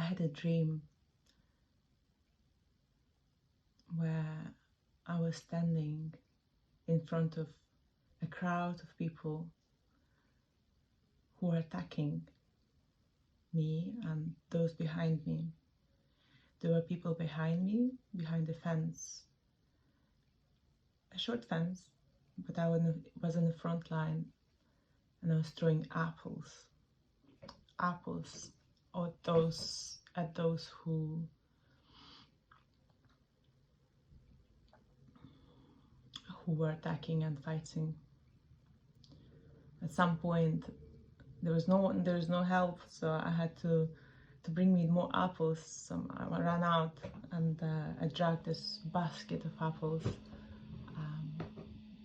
had a dream where I was standing in front of a crowd of people who were attacking me and those behind me. There were people behind me, behind the fence, a short fence, but I was in the front line, and I was throwing apples at those who were attacking and fighting. At some point, there was no help, so I had to bring me more apples. So I ran out, and I dragged this basket of apples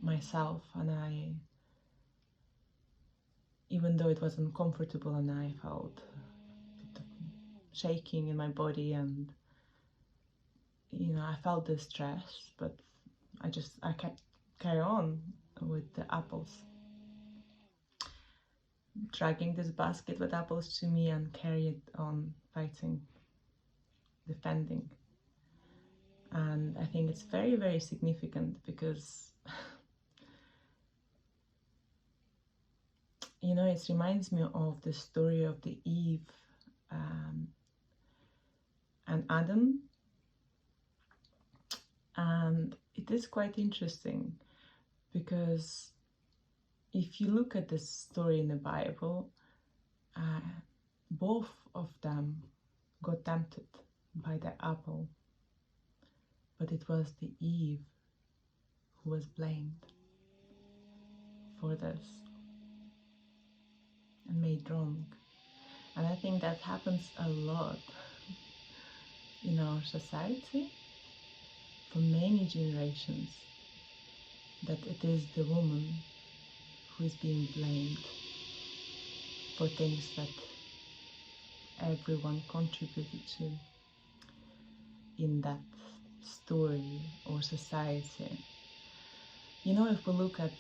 myself, and even though it was uncomfortable and I felt shaking in my body, and I felt the stress, but I kept carry on with the apples, dragging this basket with apples to me and carry it on, fighting, defending. And I think it's very, very significant because it reminds me of the story of the Eve and Adam. And it is quite interesting because if you look at this story in the Bible, both of them got tempted by the apple, but it was the Eve who was blamed for this and made wrong. And I think that happens a lot in our society for many generations, that it is the woman who is being blamed for things that everyone contributed to in that story or society. If we look at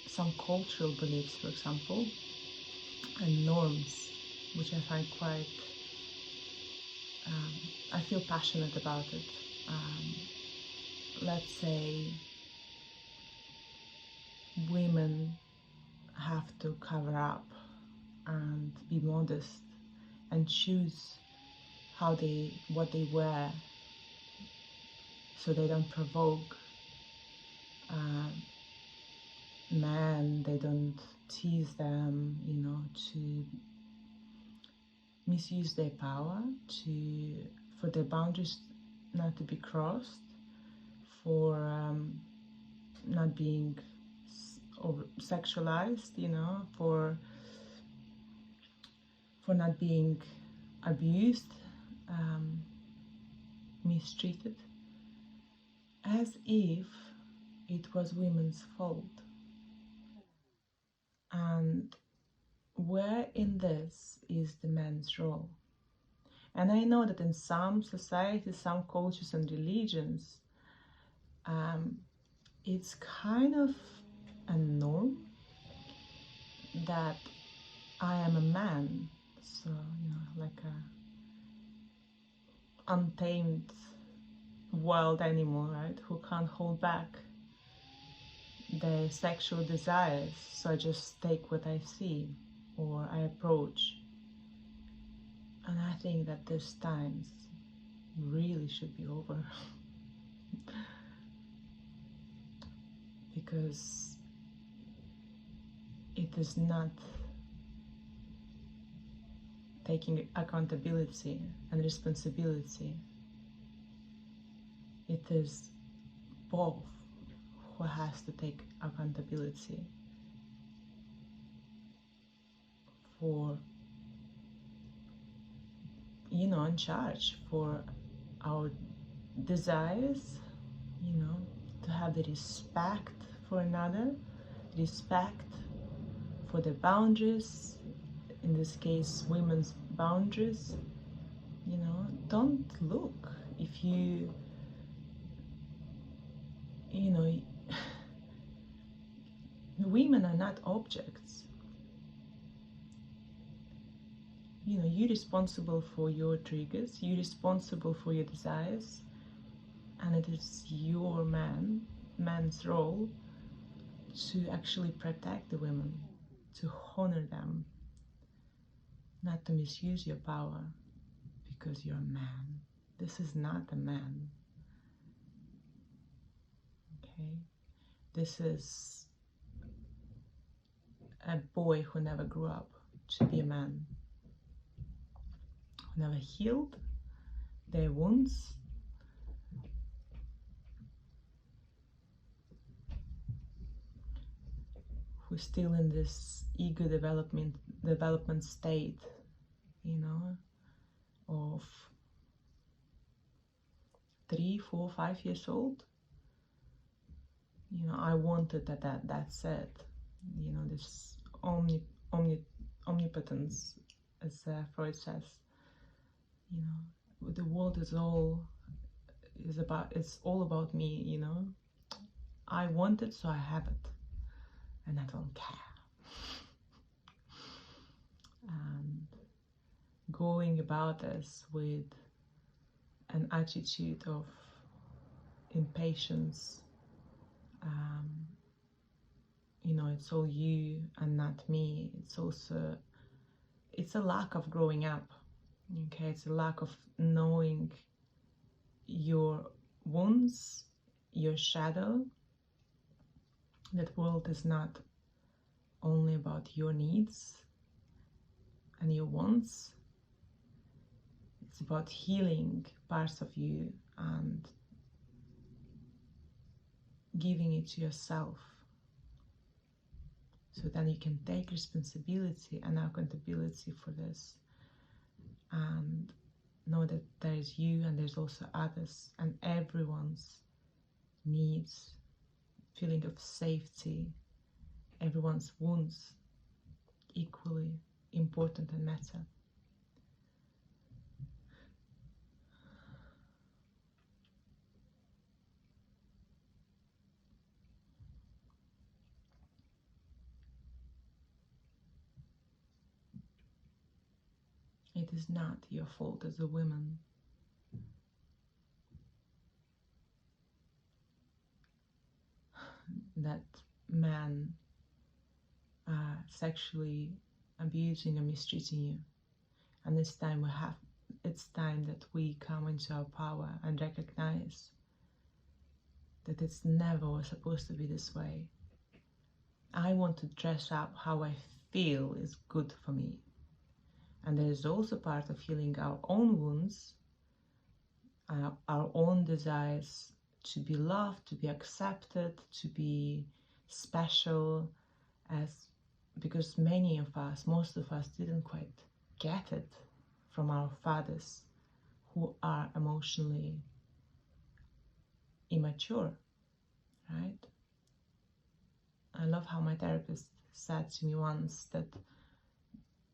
some cultural beliefs, for example, and norms, which I find quite, I feel passionate about it. Let's say women have to cover up and be modest and choose what they wear so they don't provoke men, they don't tease them, to misuse their power, for their boundaries not to be crossed, for not being over sexualized, for not being abused, mistreated, as if it was women's fault. And where in this is the man's role? And I know that in some societies, some cultures and religions, it's kind of a norm that I am a man, so like a untamed wild animal, right, who can't hold back their sexual desires, so I just take what I see or I approach. And I think that these times really should be over because it is not taking accountability and responsibility. It is both who has to take accountability for, in charge for our desires, to have the respect for another, respect for the boundaries, in this case, women's boundaries. Don't look if women are not objects. you know, you're responsible for your triggers, you're responsible for your desires, and it is your man's role to actually protect the women, to honor them, not to misuse your power because you're a man. This is not a man, okay? This is a boy who never grew up to be a man, who never healed their wounds, who's still in this ego development state, you know, of 3, 4, 5 years old. You know, I wanted that's it. You know, this omnipotence, as Freud says. You know, the world is all about me. You know, I want it, so I have it, and I don't care. And going about this with an attitude of impatience, you know, it's all you and not me. It's a lack of growing up, okay? It's a lack of knowing your wounds, your shadow. That world is not only about your needs and your wants. It's about healing parts of you and giving it to yourself, so then you can take responsibility and accountability for this, and know that there is you and there's also others, and everyone's needs, feeling of safety, everyone's wounds equally important and matter. It is not your fault as a woman that men are sexually abusing and mistreating you. And it's time that we come into our power and recognize that it's never was supposed to be this way. I want to dress up how I feel is good for me. And there is also part of healing our own wounds, our own desires to be loved, to be accepted, to be special, because many of us, most of us, didn't quite get it from our fathers, who are emotionally immature, right? I love how my therapist said to me once that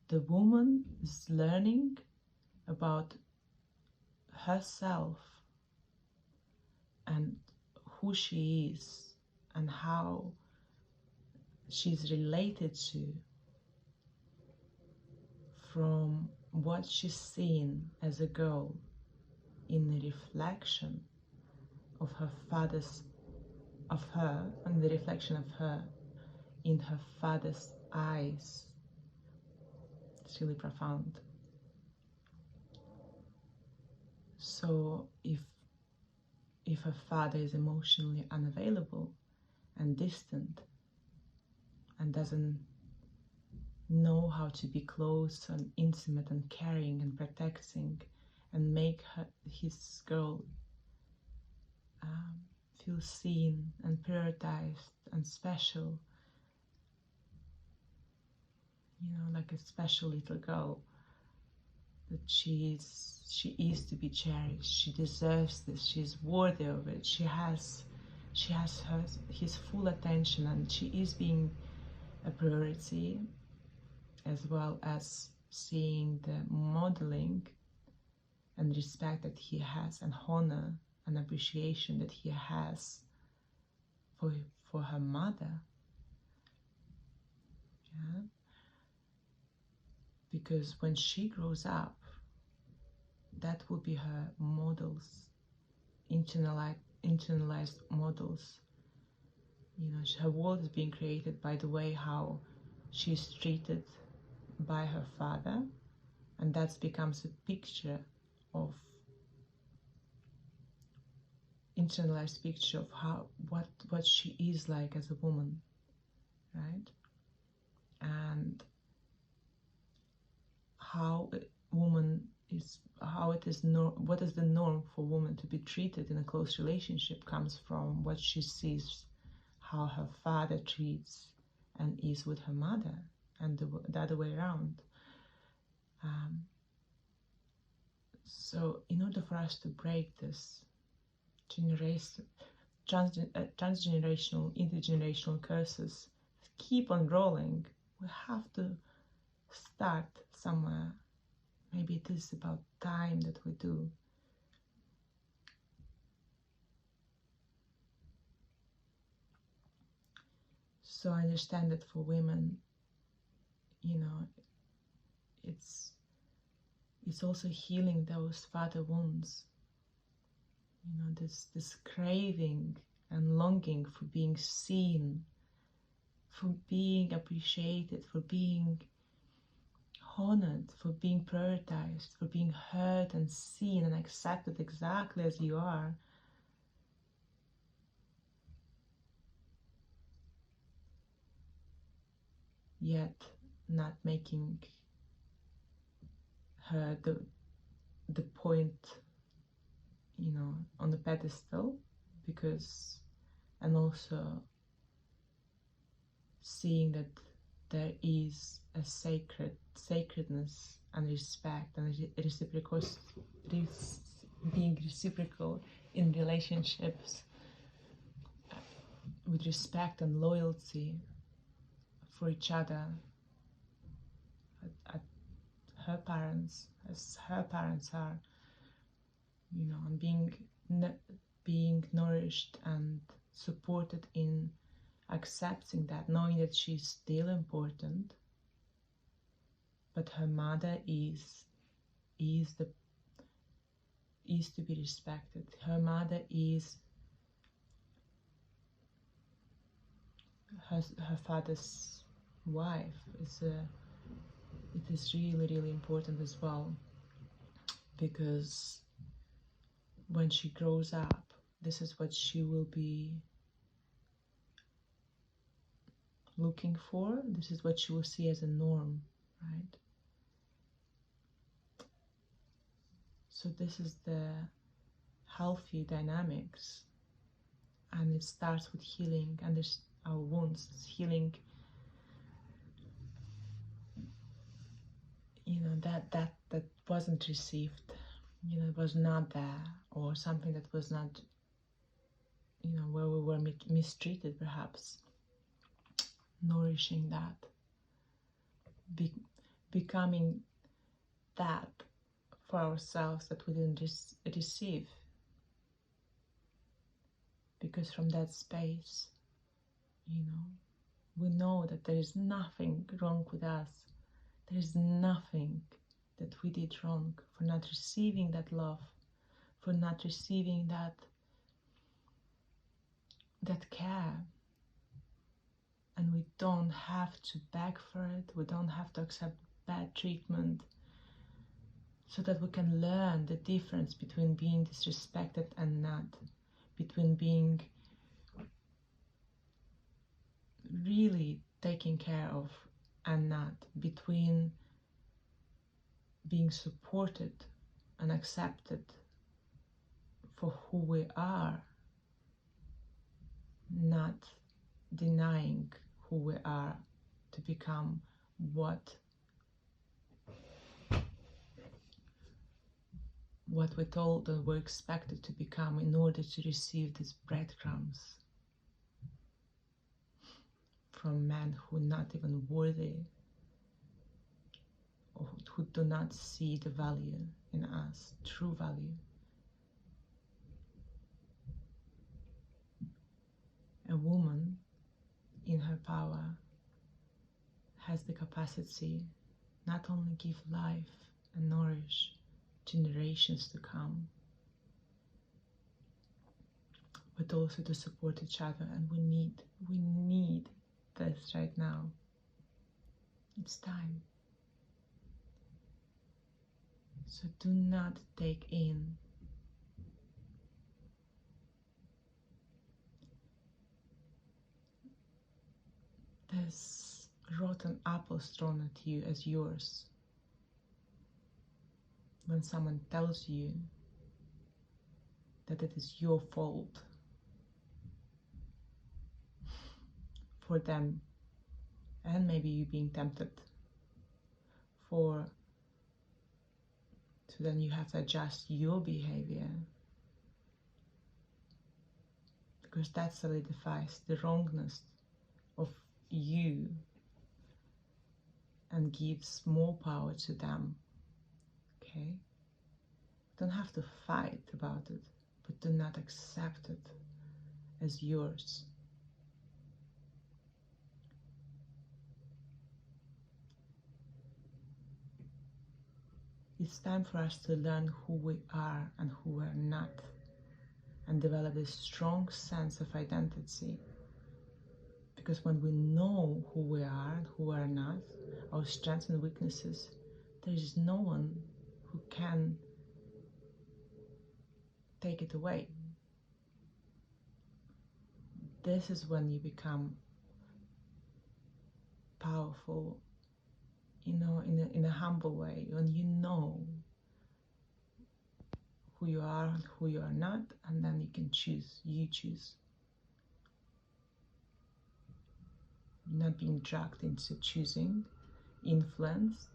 the woman is learning about herself and who she is and how she's related to from what she's seen as a girl in the reflection of her father's, of her, and the reflection of her in her father's eyes. It's really profound. So if her father is emotionally unavailable and distant and doesn't know how to be close and intimate and caring and protecting and make his girl feel seen and prioritized and special, you know, like a special little girl, that she is to be cherished, she deserves this, she's worthy of it, she has his full attention, and she is being a priority, as well as seeing the modeling and respect that he has, and honor and appreciation that he has for her mother. Yeah. because when she grows up, that will be her models, internalized models. You know, her world is being created by the way how she's treated by her father, and that becomes a picture of internalized picture of how what she is like as a woman, right? And how a woman is, how it is what is the norm for women to be treated in a close relationship comes from what she sees how her father treats and is with her mother, and the other way around. So in order for us to break this transgenerational, intergenerational curses keep on rolling, we have to start somewhere. Maybe it is about time that we do. So I understand that for women, you know, it's also healing those father wounds. You know, this craving and longing for being seen, for being appreciated, for being honored, for being prioritized, for being heard and seen and accepted exactly as you are. Yet not making her the point, you know, on the pedestal, because, and also seeing that there is a sacredness and respect and being reciprocal in relationships with respect and loyalty for each other, at her parents, as her parents are, you know, and being nourished and supported in accepting that, knowing that she's still important, but her mother is to be respected. Her mother is her father's wife. It is really, really important as well, because when she grows up, this is what she will be looking for. This is what she will see as a norm, right? So this is the healthy dynamics, and it starts with healing, and there's our wounds. It's healing, you know, that wasn't received, you know, it was not there, or something that was not, you know, where we were mistreated, perhaps. Nourishing that, becoming that for ourselves that we didn't receive, because from that space, you know, we know that there is nothing wrong with us. There is nothing that we did wrong for not receiving that love, for not receiving that care. And we don't have to beg for it. We don't have to accept bad treatment, so that we can learn the difference between being disrespected and not, between being really taken care of and not, between being supported and accepted for who we are, not denying who we are to become what we're told that we're expected to become in order to receive these breadcrumbs from men who are not even worthy, or who do not see the value in us, true value. A woman in her power has the capacity not only give life and nourish generations to come, but also to support each other. And we need this right now. It's time. So do not take in this rotten apples thrown at you as yours. When someone tells you that it is your fault for them, and maybe you being tempted so then you have to adjust your behavior, because that solidifies the wrongness of you and gives more power to them. Okay? Don't have to fight about it, but do not accept it as yours. It's time for us to learn who we are and who we're not, and develop a strong sense of identity. Because when we know who we are and who we are not, our strengths and weaknesses, there is no one who can take it away. This is when you become powerful, in a humble way, when you know who you are and who you are not, and then you can choose. You choose. You're not being dragged into choosing, influenced.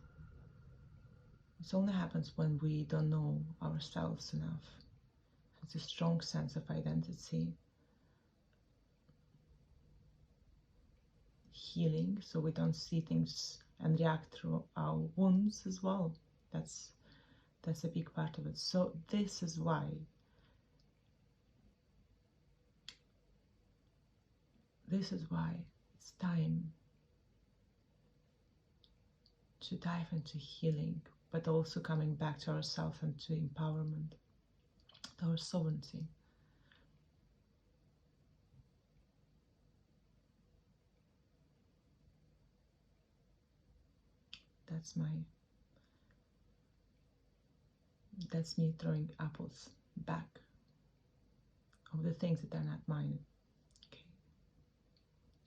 It only happens when we don't know ourselves enough. It's a strong sense of identity. Healing, so we don't see things and react through our wounds as well. That's a big part of it. So this is why it's time to dive into healing, but also coming back to ourselves and to empowerment, to our sovereignty. That's me throwing apples back of the things that are not mine. Okay.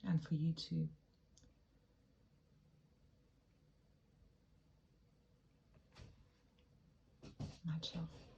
And for you too. Much love.